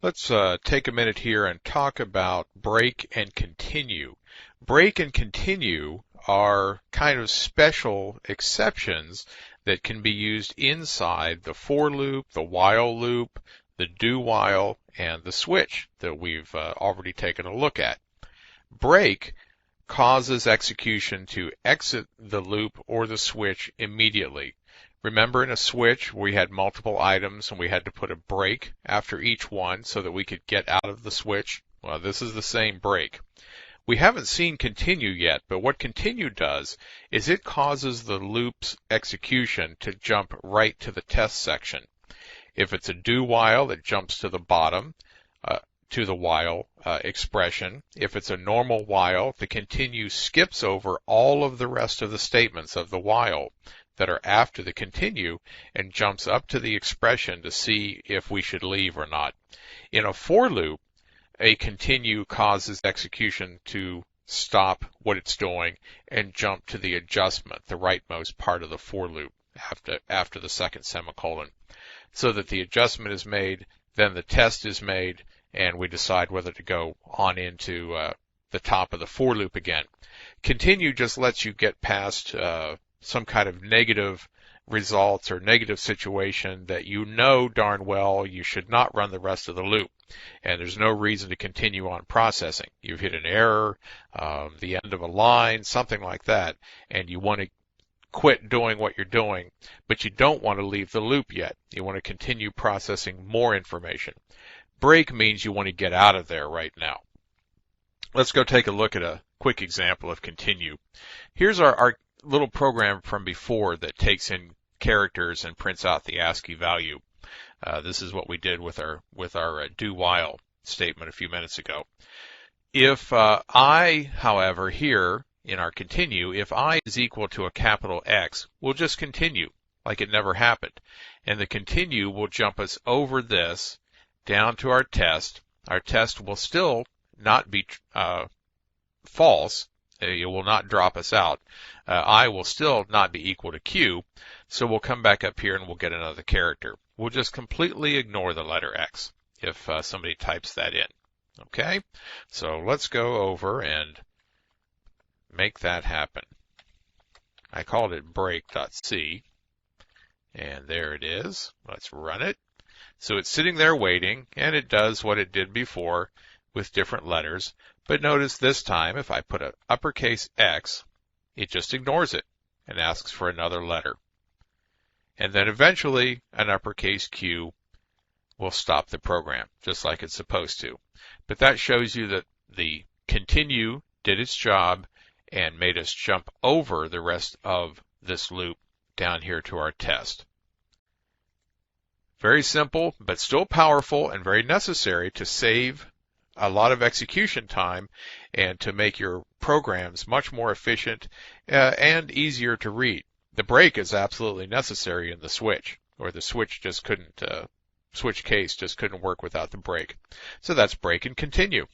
Let's take a minute here and talk about break and continue. Break and continue are kind of special exceptions that can be used inside the for loop, the while loop, the do while, and the switch that we've already taken a look at. Break causes execution to exit the loop or the switch immediately. Remember in a switch we had multiple items and we had to put a break after each one so that we could get out of the switch? Well, this is the same break. We haven't seen continue yet, but what continue does is it causes the loop's execution to jump right to the test section. If it's a do while, it jumps to the bottom, to the while expression. If it's a normal while, the continue skips over all of the rest of the statements of the while that are after the continue and jumps up to the expression to see if we should leave or not. In a for loop, a continue causes execution to stop what it's doing and jump to the adjustment, the rightmost part of the for loop after the second semicolon, so that the adjustment is made, then the test is made, and we decide whether to go on into the top of the for loop again. Continue just lets you get past some kind of negative results or negative situation that you know darn well you should not run the rest of the loop. And there's no reason to continue on processing. You've hit an error, the end of a line, something like that, and you want to quit doing what you're doing, but you don't want to leave the loop yet. You want to continue processing more information. Break means you want to get out of there right now. Let's go take a look at a quick example of continue. Here's our little program from before that takes in characters and prints out the ASCII value. This is what we did with our do while statement a few minutes ago. If I, however, here in our continue, if I is equal to a capital X, we'll just continue like it never happened. And the continue will jump us over this down to our test. Our test will still not be false. It will not drop us out. I will still not be equal to Q, so we'll come back up here and we'll get another character. We'll just completely ignore the letter X if somebody types that in. Okay? So let's go over and make that happen. I called it break.c, and there it is. Let's run it. So it's sitting there waiting, and it does what it did before with different letters. But notice this time, if I put an uppercase X, it just ignores it and asks for another letter. And then eventually, an uppercase Q will stop the program, just like it's supposed to. But that shows you that the continue did its job and made us jump over the rest of this loop down here to our test. Very simple, but still powerful and very necessary to save a lot of execution time and to make your programs much more efficient and easier to read. The break is absolutely necessary in the switch, or the switch just couldn't, switch case just couldn't work without the break. So that's break and continue.